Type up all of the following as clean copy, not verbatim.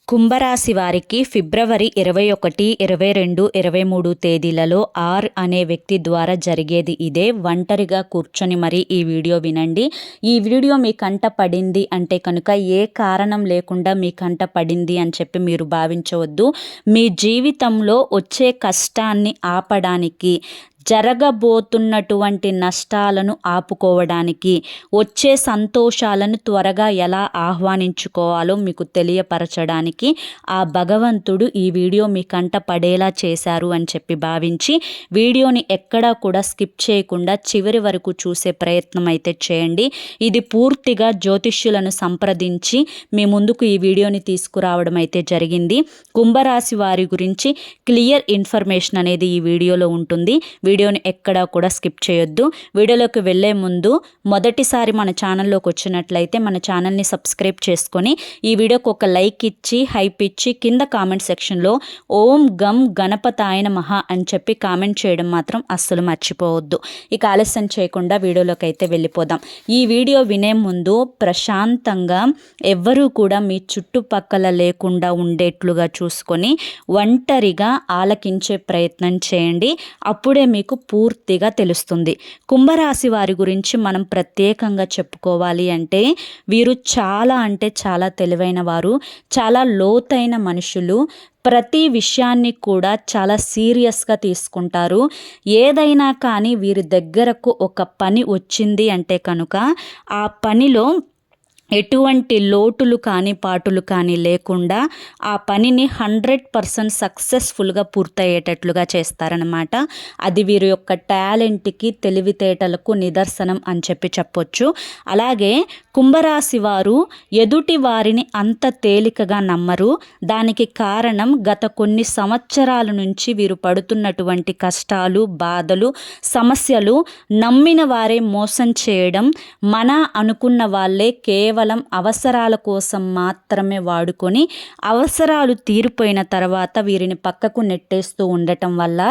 కుంభరాశి వారికి ఫిబ్రవరి 21, 22, 23 తేదీలలో ఆర్ అనే వ్యక్తి ద్వారా జరిగేది ఇదే. ఒంటరిగా కూర్చొని మరి ఈ వీడియో వినండి. ఈ వీడియో మీ కంట పడింది అంటే కనుక ఏ కారణం లేకుండా మీ కంట పడింది అని చెప్పి మీరు భావించవద్దు. మీ జీవితంలో వచ్చే కష్టాన్ని ఆపడానికి, జరగబోతున్నటువంటి నష్టాలను ఆపుకోవడానికి, వచ్చే సంతోషాలను త్వరగా ఎలా ఆహ్వానించుకోవాలో మీకు తెలియపరచడానికి ఆ భగవంతుడు ఈ వీడియో మీ కంట పడేలా చేశారు అని చెప్పి భావించి వీడియోని ఎక్కడా కూడా స్కిప్ చేయకుండా చివరి వరకు చూసే ప్రయత్నం అయితే చేయండి. ఇది పూర్తిగా జ్యోతిష్యులను సంప్రదించి మీ ముందుకు ఈ వీడియోని తీసుకురావడం అయితే జరిగింది. కుంభరాశి వారి గురించి క్లియర్ ఇన్ఫర్మేషన్ అనేది ఈ వీడియోలో ఉంటుంది. వీడియోని ఎక్కడా కూడా స్కిప్ చేయొద్దు. వీడియోలోకి వెళ్ళే ముందు మొదటిసారి మన ఛానల్లోకి వచ్చినట్లయితే మన ఛానల్ని సబ్స్క్రైబ్ చేసుకొని ఈ వీడియోకి ఒక లైక్ ఇచ్చి హైప్ ఇచ్చి కింద కామెంట్ సెక్షన్లో ఓం గం గణపతాయ నమః అని చెప్పి కామెంట్ చేయడం మాత్రం అస్సలు మర్చిపోవద్దు. ఇక ఆలస్యం చేయకుండా వీడియోలోకి అయితే వెళ్ళిపోదాం. ఈ వీడియో వినే ముందు ప్రశాంతంగా ఎవ్వరూ కూడా మీ చుట్టుపక్కల లేకుండా ఉండేట్లుగా చూసుకొని ఒంటరిగా ఆలకించే ప్రయత్నం చేయండి. అప్పుడే మీకు పూర్తిగా తెలుస్తుంది. కుంభరాశి వారి గురించి మనం ప్రత్యేకంగా చెప్పుకోవాలి అంటే వీరు చాలా అంటే చాలా తెలివైన వారు, చాలా లోతైన మనుషులు. ప్రతి విషయాన్ని కూడా చాలా సీరియస్గా తీసుకుంటారు. ఏదైనా కానీ వీరి దగ్గరకు ఒక పని వచ్చింది అంటే కనుక ఆ పనిలో ఎటువంటి లోటులు కానీ పాటులు కానీ లేకుండా ఆ పనిని 100% సక్సెస్ఫుల్గా పూర్తయ్యేటట్లుగా చేస్తారనమాట. అది వీరి యొక్క టాలెంట్కి, తెలివితేటలకు నిదర్శనం అని చెప్పి చెప్పొచ్చు. అలాగే కుంభరాశి వారు ఎదుటి వారిని అంత తేలికగా నమ్మరు. దానికి కారణం గత కొన్ని సంవత్సరాల నుంచి వీరు పడుతున్నటువంటి కష్టాలు, బాధలు, సమస్యలు. నమ్మిన వారే మోసం చేయడం, మన అనుకున్న వాళ్ళే కేవలం అవసరాల కోసం మాత్రమే వాడుకొని అవసరాలు తీరిపోయిన తర్వాత వీరిని పక్కకు నెట్టేస్తూ ఉండటం వల్ల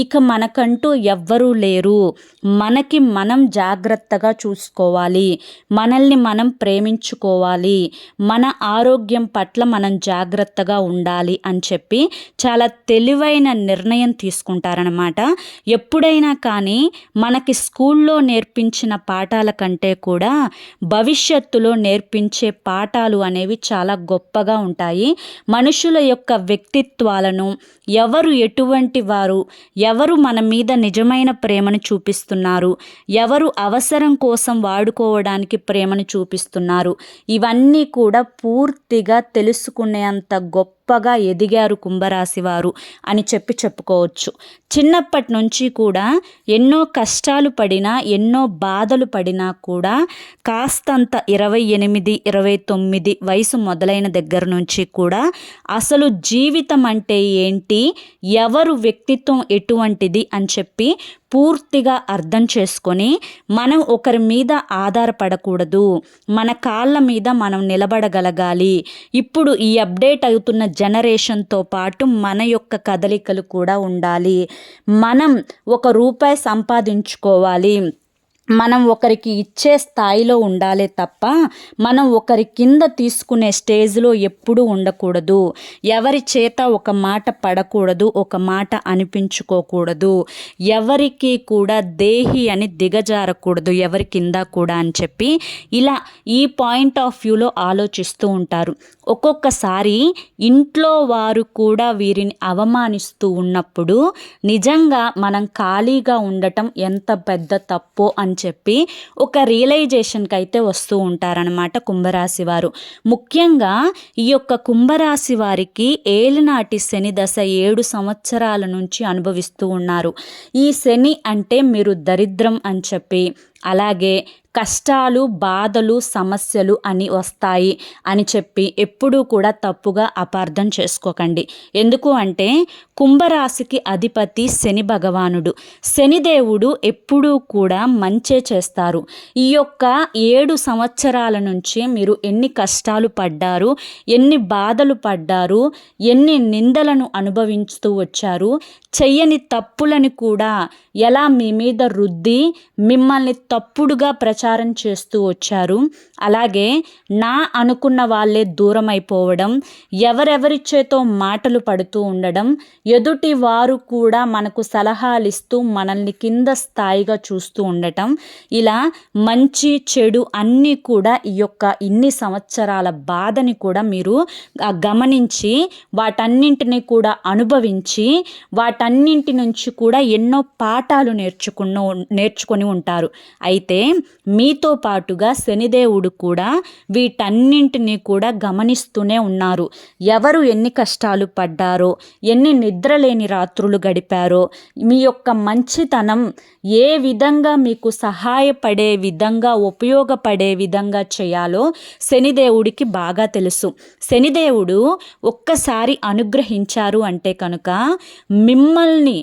ఇక మనకంటూ ఎవ్వరూ లేరు, మనకి మనం జాగ్రత్తగా చూసుకోవాలి, మనల్ని మనం ప్రేమించుకోవాలి, మన ఆరోగ్యం పట్ల మనం జాగ్రత్తగా ఉండాలి అని చెప్పి చాలా తెలివైన నిర్ణయం తీసుకుంటారనమాట. ఎప్పుడైనా కానీ మనకి స్కూల్లో నేర్పించిన పాఠాల కంటే కూడా భవిష్యత్తులో నేర్పించే పాఠాలు అనేవి చాలా గొప్పగా ఉంటాయి. మనుషుల యొక్క వ్యక్తిత్వాలను, ఎవరు ఎటువంటి వారు, ఎవరు మన మీద నిజమైన ప్రేమను చూపిస్తున్నారు, ఎవరు అవసరం కోసం వాడుకోవడానికి ప్రేమను చూపిస్తున్నారు, ఇవన్నీ కూడా పూర్తిగా తెలుసుకునేంత గొప్పగా ఎదిగారు కుంభరాశి వారు అని చెప్పుకోవచ్చు. చిన్నప్పటి నుంచి కూడా ఎన్నో కష్టాలు పడినా, ఎన్నో బాధలు పడినా కూడా కాస్తంత 28, 29 వయసు మొదలైన దగ్గర నుంచి కూడా అసలు జీవితం అంటే ఏంటి, ఎవరు వ్యక్తిత్వం ఎటువంటిది అని చెప్పి పూర్తిగా అర్థం చేసుకొని మనం ఒకరి మీద ఆధారపడకూడదు, మన కాళ్ళ మీద మనం నిలబడగలగాలి. ఇప్పుడు ఈ అప్డేట్ అవుతున్న జనరేషన్తో పాటు మన యొక్క కదలికలు కూడా ఉండాలి. మనం ₹1 సంపాదించుకోవాలి, మనం ఒకరికి ఇచ్చే స్థాయిలో ఉండాలి తప్ప మనం ఒకరి కింద తీసుకునే స్టేజ్లో ఎప్పుడూ ఉండకూడదు. ఎవరి చేత ఒక మాట పడకూడదు, ఒక మాట అనిపించుకోకూడదు, ఎవరికి కూడా దేహి అని దిగజారకూడదు ఎవరి కింద కూడా అని చెప్పి ఇలా ఈ పాయింట్ ఆఫ్ వ్యూలో ఆలోచిస్తూ ఉంటారు. ఒక్కొక్కసారి ఇంట్లో వారు కూడా వీరిని అవమానిస్తూ ఉన్నప్పుడు నిజంగా మనం ఖాళీగా ఉండటం ఎంత పెద్ద తప్పో అని చెప్పి ఒక రియలైజేషన్కి అయితే వస్తూ ఉంటారనమాట కుంభరాశి వారు. ముఖ్యంగా ఈ యొక్క కుంభరాశి వారికి ఏలినాటి శని దశ 7 సంవత్సరాల నుంచి అనుభవిస్తూ ఉన్నారు. ఈ శని అంటే మీరు దరిద్రం అని చెప్పి, అలాగే కష్టాలు, బాధలు, సమస్యలు అని వస్తాయి అని చెప్పి ఎప్పుడూ కూడా తప్పుగా అపార్థం చేసుకోకండి. ఎందుకు అంటే కుంభరాశికి అధిపతి శని భగవానుడు. శనిదేవుడు ఎప్పుడూ కూడా మంచే చేస్తారు. ఈ యొక్క 7 సంవత్సరాల నుంచి మీరు ఎన్ని కష్టాలు పడ్డారు, ఎన్ని బాధలు పడ్డారు, ఎన్ని నిందలను అనుభవిస్తూ వచ్చారు, చెయ్యని తప్పులని కూడా ఎలా మీ మీద రుద్ది మిమ్మల్ని తప్పుడుగా ప్రచారం చేస్తూ వచ్చారు. అలాగే నా అనుకున్న వాళ్ళే దూరం అయిపోవడం, ఎవరెవరి చేతో మాటలు పడుతూ ఉండడం, ఎదుటి వారు కూడా మనకు సలహాలు ఇస్తూ మనల్ని కింద స్థాయిగా చూస్తూ ఉండటం, ఇలా మంచి చెడు అన్నీ కూడా ఈ యొక్క ఇన్ని సంవత్సరాల బాధని కూడా మీరు గమనించి వాటన్నింటినీ కూడా అనుభవించి వాటన్నింటి నుంచి కూడా ఎన్నో పాఠాలు నేర్చుకొని ఉంటారు. అయితే మీతో పాటుగా శనిదేవుడు కూడా వీటన్నింటినీ కూడా గమనిస్తూనే ఉన్నారు. ఎవరు ఎన్ని కష్టాలు పడ్డారో, ఎన్ని నిద్రలేని రాత్రులు గడిపారో, మీ యొక్క మంచితనం ఏ విధంగా మీకు సహాయపడే విధంగా ఉపయోగపడే విధంగా చేయాలో శనిదేవుడికి బాగా తెలుసు. శనిదేవుడు ఒక్కసారి అనుగ్రహించారు అంటే కనుక మిమ్మల్ని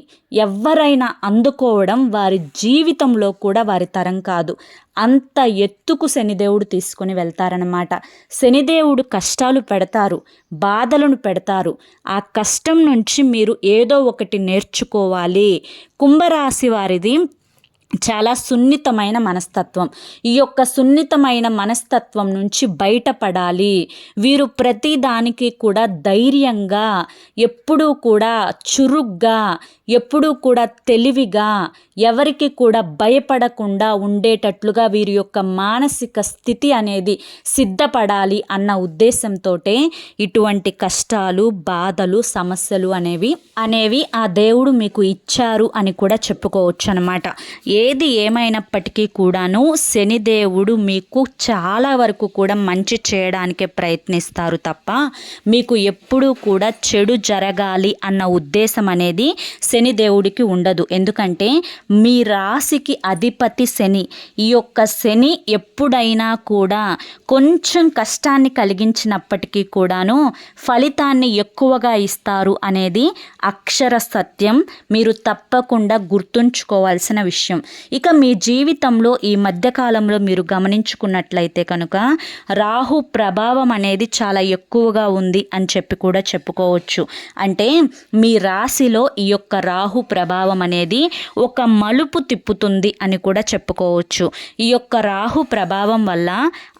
ఎవరైనా అందుకోవడం వారి జీవితంలో కూడా వారి తరం కాదు. అంత ఎత్తుకు శనిదేవుడు తీసుకొని వెళ్తారనమాట. శనిదేవుడు కష్టాలు పెడతారు, బాధలను పెడతారు. ఆ కష్టం నుంచి మీరు ఏదో ఒకటి నేర్చుకోవాలి. కుంభరాశి వారిది చాలా సున్నితమైన మనస్తత్వం. ఈ యొక్క సున్నితమైన మనస్తత్వం నుంచి బయటపడాలి. వీరు ప్రతి దానికి కూడా ధైర్యంగా, ఎప్పుడూ కూడా చురుగ్గా, ఎప్పుడూ కూడా తెలివిగా, ఎవరికి కూడా భయపడకుండా ఉండేటట్లుగా వీరి యొక్క మానసిక స్థితి అనేది సిద్ధపడాలి అన్న ఉద్దేశంతో ఇటువంటి కష్టాలు, బాధలు, సమస్యలు అనేవి ఆ దేవుడు మీకు ఇచ్చారు అని కూడా చెప్పుకోవచ్చు అన్నమాట. ఏది ఏమైనప్పటికీ కూడాను శనిదేవుడు మీకు చాలా వరకు కూడా మంచి చేయడానికే ప్రయత్నిస్తారు తప్ప మీకు ఎప్పుడూ కూడా చెడు జరగాలి అన్న ఉద్దేశం అనేది శనిదేవుడికి ఉండదు. ఎందుకంటే మీ రాశికి అధిపతి శని. ఈ యొక్క శని ఎప్పుడైనా కూడా కొంచెం కష్టాన్ని కలిగించినప్పటికీ కూడాను ఫలితాన్ని ఎక్కువగా ఇస్తారు అనేది అక్షర సత్యం. మీరు తప్పకుండా గుర్తుంచుకోవాల్సిన విషయం. ఇక మీ జీవితంలో ఈ మధ్యకాలంలో మీరు గమనించుకున్నట్లయితే కనుక రాహు ప్రభావం అనేది చాలా ఎక్కువగా ఉంది అని చెప్పి కూడా చెప్పుకోవచ్చు. అంటే మీ రాశిలో ఈ యొక్క రాహు ప్రభావం అనేది ఒక మలుపు తిప్పుతుంది అని కూడా చెప్పుకోవచ్చు. ఈ యొక్క రాహు ప్రభావం వల్ల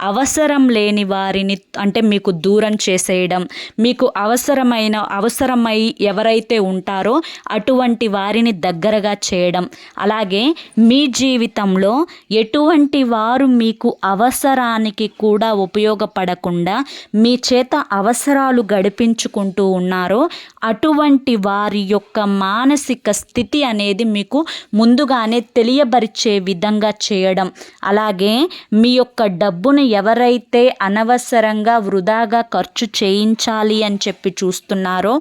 అవసరం లేని వారిని అంటే మీకు దూరం చేసేయడం, మీకు అవసరమై ఎవరైతే ఉంటారో అటువంటి వారిని దగ్గరగా చేయడం, అలాగే మీ జీవితంలో ఎటువంటి వారు మీకు అవసరానికి కూడా ఉపయోగపడకుండా మీ చేత అవసరాలు గడిపించుకుంటూ ఉన్నారో అటువంటి వారి యొక్క మానసిక స్థితి అనేది మీకు ముందుగానే తెలియబరిచే విధంగా చేయడం, అలాగే మీ యొక్క డబ్బును ఎవరైతే అనవసరంగా వృధాగా ఖర్చు చేయించాలి అని చెప్పి చూస్తున్నారో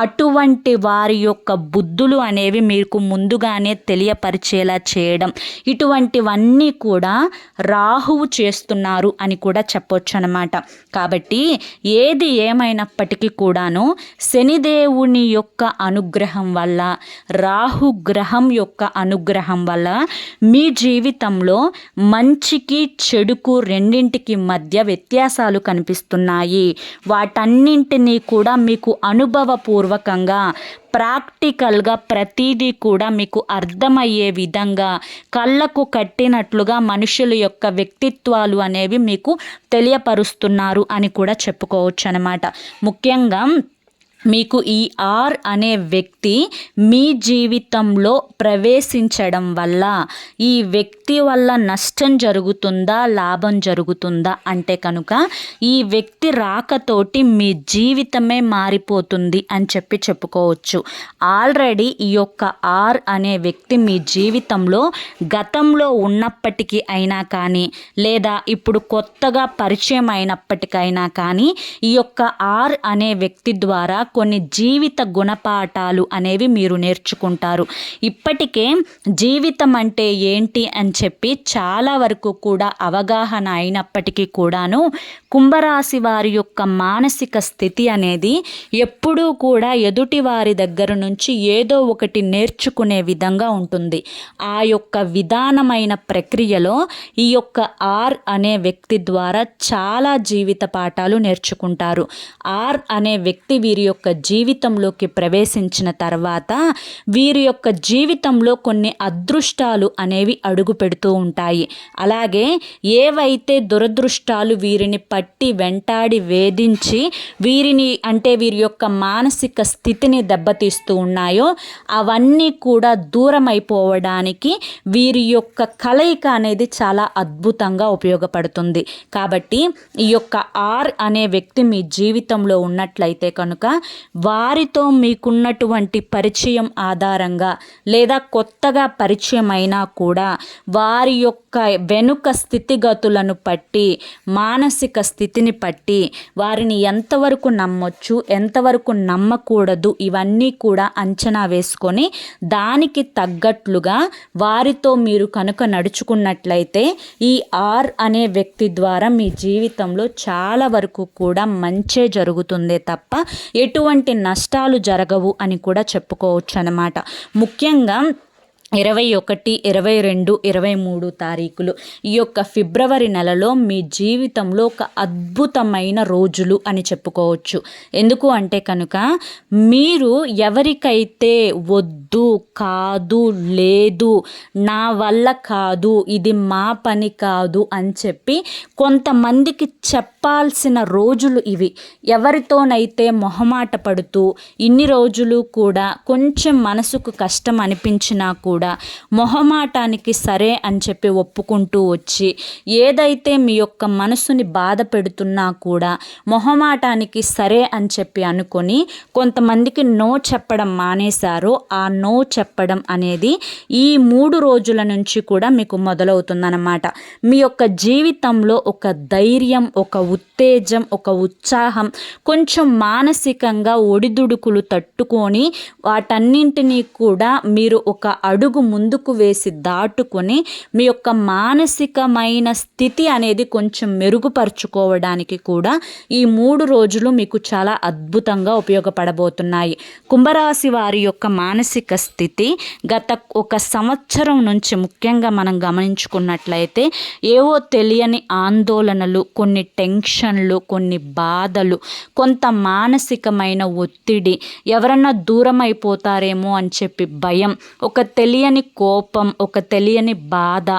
అటువంటి వారి యొక్క బుద్ధులు అనేవి మీకు ముందుగానే తెలియపరిచేలా చేయడం, ఇటువంటివన్నీ కూడా రాహువు చేస్తున్నారు అని కూడా చెప్పొచ్చు అన్నమాట. కాబట్టి ఏది ఏమైనప్పటికీ కూడాను శనిదేవుని యొక్క అనుగ్రహం వల్ల, రాహు గ్రహం యొక్క అనుగ్రహం వల్ల మీ జీవితంలో మంచికి చెడుకు రెండింటికి మధ్య వ్యత్యాసాలు కనిపిస్తున్నాయి. వాటన్నింటినీ కూడా మీకు అనుభవపూర్వకంగా ప్రాక్టికల్గా ప్రతిదీ కూడా మీకు అర్థమయ్యే విధంగా కళ్ళకు కట్టినట్లుగా మనుషుల యొక్క వ్యక్తిత్వాలు అనేవి మీకు తెలియపరుస్తున్నారు అని కూడా చెప్పుకోవచ్చు అన్నమాట. ముఖ్యంగా మీకు ఈ ఆర్ అనే వ్యక్తి మీ జీవితంలో ప్రవేశించడం వల్ల ఈ వ్యక్తి వల్ల నష్టం జరుగుతుందా, లాభం జరుగుతుందా అంటే కనుక ఈ వ్యక్తి రాకతోటి మీ జీవితమే మారిపోతుంది అని చెప్పి చెప్పుకోవచ్చు. ఆల్రెడీ ఈ యొక్క ఆర్ అనే వ్యక్తి మీ జీవితంలో గతంలో ఉన్నప్పటికీ అయినా కానీ, లేదా ఇప్పుడు కొత్తగా పరిచయం అయినప్పటికైనా కానీ ఈ యొక్క ఆర్ అనే వ్యక్తి ద్వారా కొన్ని జీవిత గుణపాఠాలు అనేవి మీరు నేర్చుకుంటారు. ఇప్పటికే జీవితం అంటే ఏంటి అని చెప్పి చాలా వరకు కూడా అవగాహన అయినప్పటికీ కూడాను కుంభరాశి వారి యొక్క మానసిక స్థితి అనేది ఎప్పుడూ కూడా ఎదుటి వారి దగ్గర నుంచి ఏదో ఒకటి నేర్చుకునే విధంగా ఉంటుంది. ఆ యొక్క విధానమైన ప్రక్రియలో ఈ యొక్క ఆర్ అనే వ్యక్తి ద్వారా చాలా జీవిత పాఠాలు నేర్చుకుంటారు. ఆర్ అనే వ్యక్తి వీరి యొక్క యొక్క జీవితంలోకి ప్రవేశించిన తర్వాత వీరి యొక్క జీవితంలో కొన్ని అదృష్టాలు అనేవి అడుగు పెడుతూ ఉంటాయి. అలాగే ఏవైతే దురదృష్టాలు వీరిని పట్టి వెంటాడి వేధించి వీరిని అంటే వీరి యొక్క మానసిక స్థితిని దెబ్బతీస్తూ ఉన్నాయో అవన్నీ కూడా దూరం అయిపోవడానికి వీరి యొక్క కలయిక అనేది చాలా అద్భుతంగా ఉపయోగపడుతుంది. కాబట్టి ఈ యొక్క ఆర్ అనే వ్యక్తి మీ జీవితంలో ఉన్నట్లయితే కనుక వారితో మీకున్నటువంటి పరిచయం ఆధారంగా లేదా కొత్తగా పరిచయం అయినా కూడా వారి యొక్క వెనుక స్థితిగతులను పట్టి మానసిక స్థితిని పట్టి వారిని ఎంతవరకు నమ్మొచ్చు ఎంతవరకు నమ్మకూడదు ఇవన్నీ కూడా అంచనా వేసుకొని దానికి తగ్గట్లుగా వారితో మీరు కనుక నడుచుకున్నట్లయితే ఈ ఆర్ అనే వ్యక్తి ద్వారా మీ జీవితంలో చాలా వరకు కూడా మంచే జరుగుతుందే తప్ప ఎటువంటి నష్టాలు జరగవు అని కూడా చెప్పుకోవచ్చు అన్నమాట. ముఖ్యంగా 21, 22, 23 తారీఖులు ఈ యొక్క ఫిబ్రవరి నెలలో మీ జీవితంలో ఒక అద్భుతమైన రోజులు అని చెప్పుకోవచ్చు. ఎందుకు అంటే కనుక మీరు ఎవరికైతే వద్దు కాదు లేదు నా వల్ల కాదు ఇది మా పని కాదు అని చెప్పి కొంతమందికి చెప్పాల్సిన రోజులు ఇవి. ఎవరితోనైతే మొహమాట పడుతూ ఇన్ని రోజులు కూడా కొంచెం మనసుకు కష్టం అనిపించినా కూడా మొహమాటానికి సరే అని చెప్పి ఒప్పుకుంటూ వచ్చి ఏదైతే మీ యొక్క మనసుని బాధ పెడుతున్నా కూడా మొహమాటానికి సరే అని చెప్పి అనుకొని కొంతమందికి నో చెప్పడం మానేశారో ఆ నో చెప్పడం అనేది ఈ 3 రోజుల నుంచి కూడా మీకు మొదలవుతుందన్నమాట. మీ యొక్క జీవితంలో ఒక ధైర్యం, ఒక ఉత్తేజం, ఒక ఉత్సాహం, కొంచెం మానసికంగా ఒడిదుడుకులు తట్టుకొని వాటన్నింటినీ కూడా మీరు ఒక అడుగు ముందుకు వేసి దాటుకొని మీ యొక్క మానసికమైన స్థితి అనేది కొంచెం మెరుగుపరుచుకోవడానికి కూడా ఈ 3 రోజులు మీకు చాలా అద్భుతంగా ఉపయోగపడబోతున్నాయి. కుంభరాశి వారి యొక్క మానసిక స్థితి గత ఒక సంవత్సరం నుంచి ముఖ్యంగా మనం గమనించుకున్నట్లయితే ఏవో తెలియని ఆందోళనలు, కొన్ని టెన్షన్లు, కొన్ని బాధలు, కొంత మానసికమైన ఒత్తిడి, ఎవరన్నా దూరం అయిపోతారేమో అని చెప్పి భయం, ఒక తెలియని కోపం, ఒక తెలియని బాధ,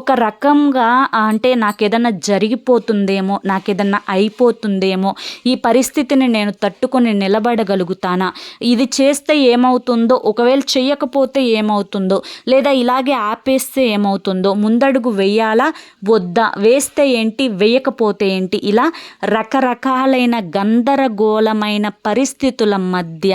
ఒక రకంగా అంటే నాకేదన్నా జరిగిపోతుందేమో, నాకేదన్నా అయిపోతుందేమో, ఈ పరిస్థితిని నేను తట్టుకొని నిలబడగలుగుతానా, ఇది చేస్తే ఏమవుతుందో, ఒకవేళ చెయ్యకపోతే ఏమవుతుందో, లేదా ఇలాగే ఆపేస్తే ఏమవుతుందో, ముందడుగు వేయాలా వద్దా, వేస్తే ఏంటి వేయకపోతే ఏంటి, ఇలా రకరకాలైన గందరగోళమైన పరిస్థితుల మధ్య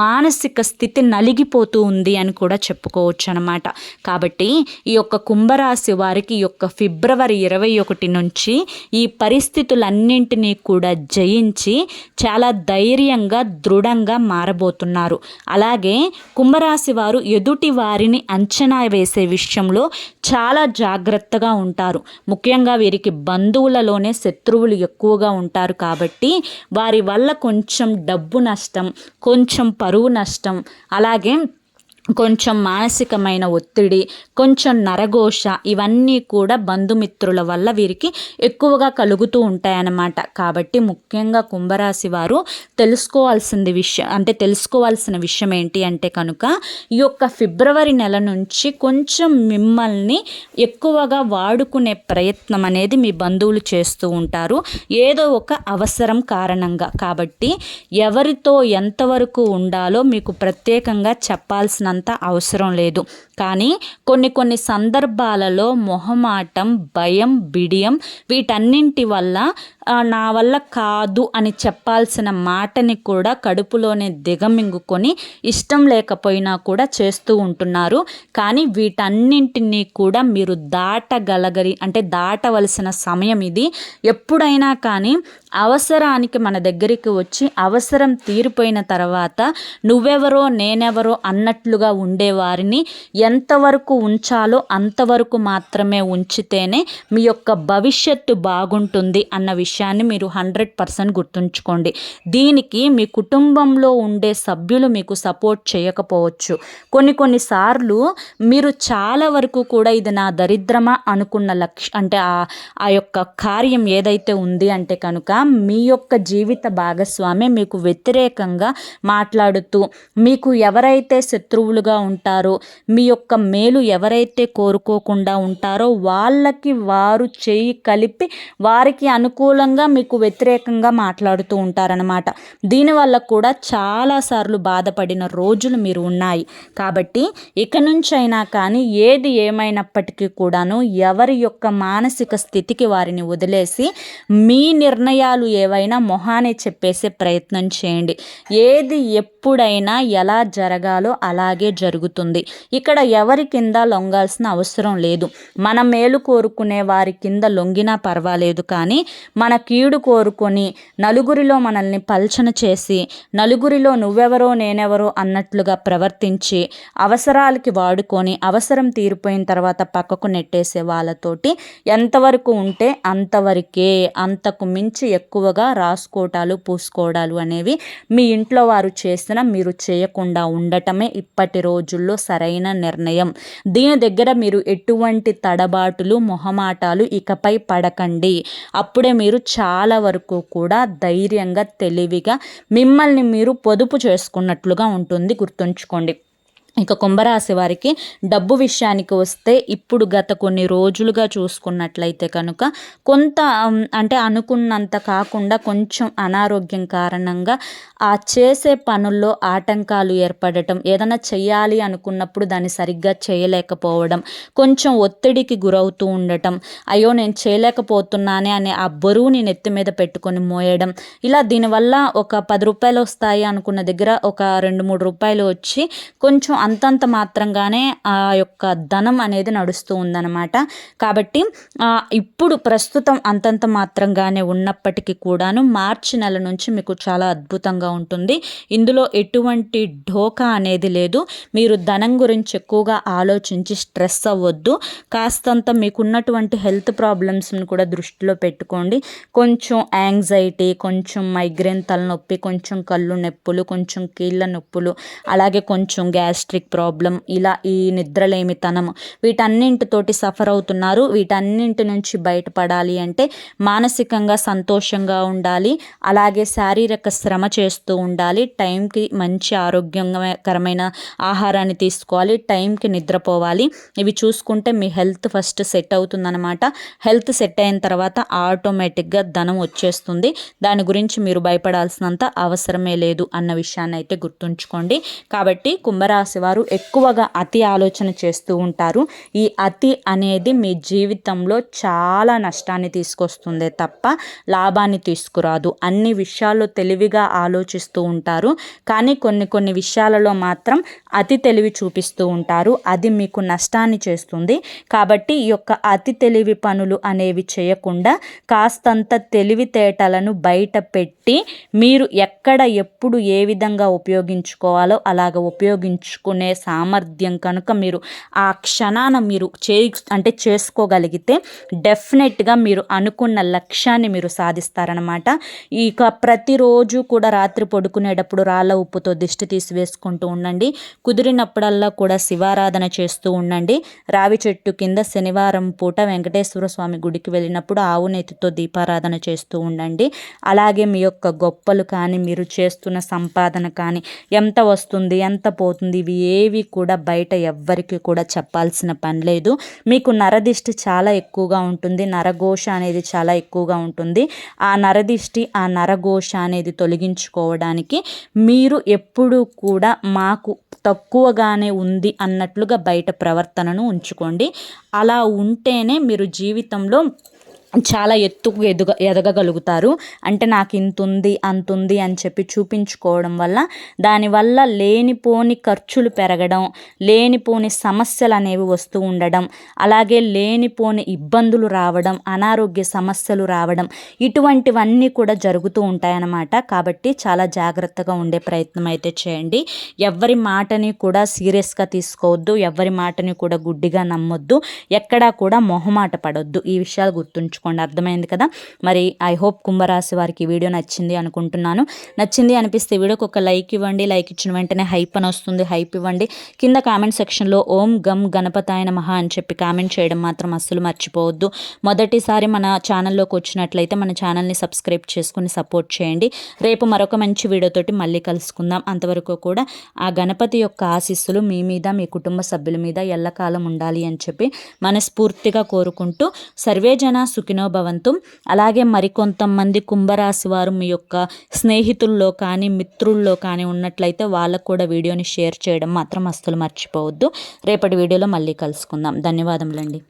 మానసిక స్థితి నలిగిపోతూ ఉంది అని కూడా చెప్పుకోవచ్చు అన్నమాట. కాబట్టి ఈ యొక్క కుంభరాశి వారికి ఈ యొక్క ఫిబ్రవరి 21 నుంచి ఈ పరిస్థితులన్నింటినీ కూడా జయించి చాలా ధైర్యంగా దృఢంగా మారబోతున్నారు. అలాగే కుంభరాశి వారు ఎదుటి వారిని అంచనా వేసే విషయంలో చాలా జాగ్రత్తగా ఉంటారు. ముఖ్యంగా వీరికి బంధువులలోనే శత్రువులు ఎక్కువగా ఉంటారు కాబట్టి వారి వల్ల కొంచెం డబ్బు నష్టం, కొంచెం పరువు నష్టం, అలాగే కొంచెం మానసికమైన ఒత్తిడి, కొంచెం నరఘోష ఇవన్నీ కూడా బంధుమిత్రుల వల్ల వీరికి ఎక్కువగా కలుగుతూ ఉంటాయన్నమాట. కాబట్టి ముఖ్యంగా కుంభరాశి వారు తెలుసుకోవాల్సిన విషయం ఏంటి అంటే కనుక ఈ యొక్క ఫిబ్రవరి నెల నుంచి కొంచెం మిమ్మల్ని ఎక్కువగా వాడుకునే ప్రయత్నం అనేది మీ బంధువులు చేస్తూ ఉంటారు ఏదో ఒక అవసరం కారణంగా. కాబట్టి ఎవరితో ఎంతవరకు ఉండాలో మీకు ప్రత్యేకంగా చెప్పాల్సిన అవసరం లేదు. కానీ కొన్ని సందర్భాలలో మొహమాటం, భయం, బిడియం వీటన్నింటి వల్ల నా వల్ల కాదు అని చెప్పాల్సిన మాటని కూడా కడుపులోనే దిగమింగుకొని ఇష్టం లేకపోయినా కూడా చేస్తూ ఉంటున్నారు. కానీ వీటన్నింటినీ కూడా మీరు దాటవలసిన సమయం ఇది. ఎప్పుడైనా కానీ అవసరానికి మన దగ్గరికి వచ్చి అవసరం తీరిపోయిన తర్వాత నువ్వెవరో నేనెవరో అన్నట్లుగా ఉండేవారిని ఎంతవరకు ఉంచాలో అంతవరకు మాత్రమే ఉంచితేనే మీ యొక్క భవిష్యత్తు బాగుంటుంది అన్న విషయాన్ని మీరు 100% గుర్తుంచుకోండి. దీనికి మీ కుటుంబంలో ఉండే సభ్యులు మీకు సపోర్ట్ చేయకపోవచ్చు. కొన్నిసార్లు మీరు చాలా వరకు కూడా ఇది నా దరిద్రమా అనుకున్న అంటే ఆ యొక్క కార్యం ఏదైతే ఉంది అంటే కనుక మీ యొక్క జీవిత భాగస్వామి మీకు వ్యతిరేకంగా మాట్లాడుతూ, మీకు ఎవరైతే శత్రువులుగా ఉంటారో, మీ యొక్క మేలు ఎవరైతే కోరుకోకుండా ఉంటారో వాళ్ళకి వారు చేయి కలిపి వారికి అనుకూలంగా మీకు వ్యతిరేకంగా మాట్లాడుతూ ఉంటారనమాట. దీనివల్ల కూడా చాలాసార్లు బాధపడిన రోజులు మీరు ఉన్నాయి. కాబట్టి ఇక నుంచైనా కానీ ఏది ఏమైనప్పటికీ కూడాను ఎవరి యొక్క మానసిక స్థితికి వారిని వదిలేసి మీ నిర్ణయాలు ఏవైనా మొహానే చెప్పేసే ప్రయత్నం చేయండి. ఏది ఎప్పుడైనా ఎలా జరగాలో అలాగే జరుగుతుంది. ఇక్కడ ఎవరి కింద లొంగాల్సిన అవసరం లేదు. మన మేలు కోరుకునే వారి కింద లొంగినా పర్వాలేదు, కానీ మన కీడు కోరుకొని నలుగురిలో మనల్ని పల్చన చేసి నలుగురిలో నువ్వెవరో నేనెవరో అన్నట్లుగా ప్రవర్తించి అవసరాలకి వాడుకొని అవసరం తీరిపోయిన తర్వాత పక్కకు నెట్టేసే వాళ్ళతోటి ఎంతవరకు ఉంటే అంతవరకే, అంతకు మించి ఎక్కువగా రాసుకోవటాలు పూసుకోవడాలు అనేవి మీ ఇంట్లో వారు చేసినా మీరు చేయకుండా ఉండటమే ఇప్పటి రోజుల్లో సరైన నిర్ణయం. దీని దగ్గర మీరు ఎటువంటి తడబాటులు మొహమాటాలు ఇకపై పడకండి. అప్పుడే మీరు చాలా వరకు కూడా ధైర్యంగా తెలివిగా మిమ్మల్ని మీరు పొదుపు చేసుకున్నట్లుగా ఉంటుంది. గుర్తుంచుకోండి. ఇక కుంభరాశి వారికి డబ్బు విషయానికి వస్తే ఇప్పుడు గత కొన్ని రోజులుగా చూసుకున్నట్లయితే కనుక కొంత అంటే అనుకున్నంత కాకుండా కొంచెం అనారోగ్యం కారణంగా ఆ చేసే పనుల్లో ఆటంకాలు ఏర్పడటం, ఏదైనా చేయాలి అనుకున్నప్పుడు దాన్ని సరిగ్గా చేయలేకపోవడం, కొంచెం ఒత్తిడికి గురవుతూ ఉండటం, అయ్యో నేను చేయలేకపోతున్నానే అనే ఆ బరువుని నెత్తి మీద పెట్టుకొని మోయడం, ఇలా దీనివల్ల ఒక 10 రూపాయలు వస్తాయి అనుకున్న దగ్గర ఒక 2-3 రూపాయలు వచ్చి కొంచెం అంతంత మాత్రంగానే ఆ యొక్క ధనం అనేది నడుస్తూ ఉందన్నమాట. కాబట్టి ఇప్పుడు ప్రస్తుతం అంతంత మాత్రంగానే ఉన్నప్పటికీ కూడాను మార్చి నెల నుంచి మీకు చాలా అద్భుతంగా ఉంటుంది. ఇందులో ఎటువంటి ఢోకా అనేది లేదు. మీరు ధనం గురించి ఎక్కువగా ఆలోచించి స్ట్రెస్ అవ్వద్దు. కాస్తంత మీకున్నటువంటి హెల్త్ ప్రాబ్లమ్స్ని కూడా దృష్టిలో పెట్టుకోండి. కొంచెం యాంగ్జైటీ, కొంచెం మైగ్రేన్ తలనొప్పి, కొంచెం కళ్ళు నొప్పులు, కొంచెం కీళ్ళ నొప్పులు, అలాగే కొంచెం గ్యాస్ట్రిక్ ప్రాబ్లం, ఇలా ఈ నిద్రలేమితనం, వీటన్నింటితోటి సఫర్ అవుతున్నారు. వీటన్నింటి నుంచి బయటపడాలి అంటే మానసికంగా సంతోషంగా ఉండాలి, అలాగే శారీరక శ్రమ చేస్తూ ఉండాలి, టైంకి మంచి ఆరోగ్యకరమైన ఆహారాన్ని తీసుకోవాలి, టైంకి నిద్రపోవాలి. ఇవి చూసుకుంటే మీ హెల్త్ ఫస్ట్ సెట్ అవుతుందన్నమాట. హెల్త్ సెట్ అయిన తర్వాత ఆటోమేటిక్గా ధనం వచ్చేస్తుంది. దాని గురించి మీరు భయపడాల్సినంత అవసరమే లేదు అన్న విషయాన్ని అయితే గుర్తుంచుకోండి. కాబట్టి కుంభరాశి వారు ఎక్కువగా అతి ఆలోచన చేస్తూ ఉంటారు. ఈ అతి అనేది మీ జీవితంలో చాలా నష్టాన్ని తీసుకొస్తుందే తప్ప లాభాన్ని తీసుకురాదు. అన్ని విషయాల్లో తెలివిగా ఆలోచిస్తూ ఉంటారు, కానీ కొన్ని విషయాలలో మాత్రం అతి తెలివి చూపిస్తూ ఉంటారు. అది మీకు నష్టాన్ని చేస్తుంది. కాబట్టి ఈ యొక్క అతి తెలివి పనులు అనేవి చేయకుండా కాస్తంత తెలివితేటలను బయట పెట్టి మీరు ఎక్కడ ఎప్పుడు ఏ విధంగా ఉపయోగించుకోవాలో అలాగ ఉపయోగించుకునే సామర్థ్యం కనుక మీరు ఆ క్షణాన మీరు చేసుకోగలిగితే డెఫినెట్గా మీరు అనుకున్న లక్ష్యాన్ని మీరు సాధిస్తారనమాట. ఇక ప్రతిరోజు కూడా రాత్రి పడుకునేటప్పుడు రాళ్ళ ఉప్పుతో దిష్టి తీసివేసుకుంటూ ఉండండి. కుదిరినప్పుడల్లా కూడా శివారాధన చేస్తూ ఉండండి. రావి చెట్టు కింద శనివారం పూట వెంకటేశ్వర స్వామి గుడికి వెళ్ళినప్పుడు ఆవు నెత్తితో దీపారాధన చేస్తూ ఉండండి. అలాగే మీ యొక్క గొప్పలు కానీ మీరు చేస్తున్న సంపాదన కానీ ఎంత వస్తుంది ఎంత పోతుంది ఇవి ఏవి కూడా బయట ఎవ్వరికి కూడా చెప్పాల్సిన పని లేదు. మీకు నరదిష్టి చాలా ఎక్కువగా ఉంటుంది, నరఘోష అనేది చాలా ఎక్కువగా ఉంటుంది. ఆ నరదిష్టి ఆ నరఘోష అనేది తొలగించుకోవడానికి మీరు ఎప్పుడూ కూడా మాకు తక్కువగానే ఉంది అన్నట్లుగా బయట ప్రవర్తనను ఉంచుకోండి. అలా ఉంటేనే మీరు జీవితంలో చాలా ఎత్తుకు ఎదగగలుగుతారు. అంటే నాకు ఇంతుంది అంతుంది అని చెప్పి చూపించుకోవడం వల్ల దానివల్ల లేనిపోని ఖర్చులు పెరగడం, లేనిపోని సమస్యలు అనేవి వస్తూ ఉండడం, అలాగే లేనిపోని ఇబ్బందులు రావడం, అనారోగ్య సమస్యలు రావడం, ఇటువంటివన్నీ కూడా జరుగుతూ ఉంటాయన్నమాట. కాబట్టి చాలా జాగ్రత్తగా ఉండే ప్రయత్నం అయితే చేయండి. ఎవరి మాటని కూడా సీరియస్గా తీసుకోవద్దు, ఎవరి మాటని కూడా గుడ్డిగా నమ్మొద్దు, ఎక్కడా కూడా మొహమాట పడొద్దు. ఈ విషయాలు గుర్తుంచుకోండి. అర్థమైంది కదా. మరి ఐ హోప్ కుంభరాశి వారికి ఈ వీడియో నచ్చింది అనుకుంటున్నాను. నచ్చింది అనిపిస్తే వీడియోకి ఒక లైక్ ఇవ్వండి. లైక్ ఇచ్చిన వెంటనే హైప్ అని వస్తుంది, హైప్ ఇవ్వండి. కింద కామెంట్ సెక్షన్లో ఓం గం గణపతాయ నమః అని చెప్పి కామెంట్ చేయడం మాత్రం అస్సలు మర్చిపోవద్దు. మొదటిసారి మన ఛానల్లోకి వచ్చినట్లయితే మన ఛానల్ని సబ్స్క్రైబ్ చేసుకుని సపోర్ట్ చేయండి. రేపు మరొక మంచి వీడియోతోటి మళ్ళీ కలుసుకుందాం. అంతవరకు కూడా ఆ గణపతి యొక్క ఆశీస్సులు మీ మీద, మీ కుటుంబ సభ్యుల మీద ఎల్లకాలం ఉండాలి అని చెప్పి మనస్ఫూర్తిగా కోరుకుంటూ సర్వేజన సుఖినో భవంతు. అలాగే మరికొంతమంది కుంభరాశి వారు మీ యొక్క స్నేహితుల్లో కానీ మిత్రుల్లో కానీ ఉన్నట్లయితే వాళ్ళకు కూడా వీడియోని షేర్ చేయడం మాత్రం అస్సలు మర్చిపోవద్దు. రేపటి వీడియోలో మళ్ళీ కలుసుకుందాం. ధన్యవాదములండి.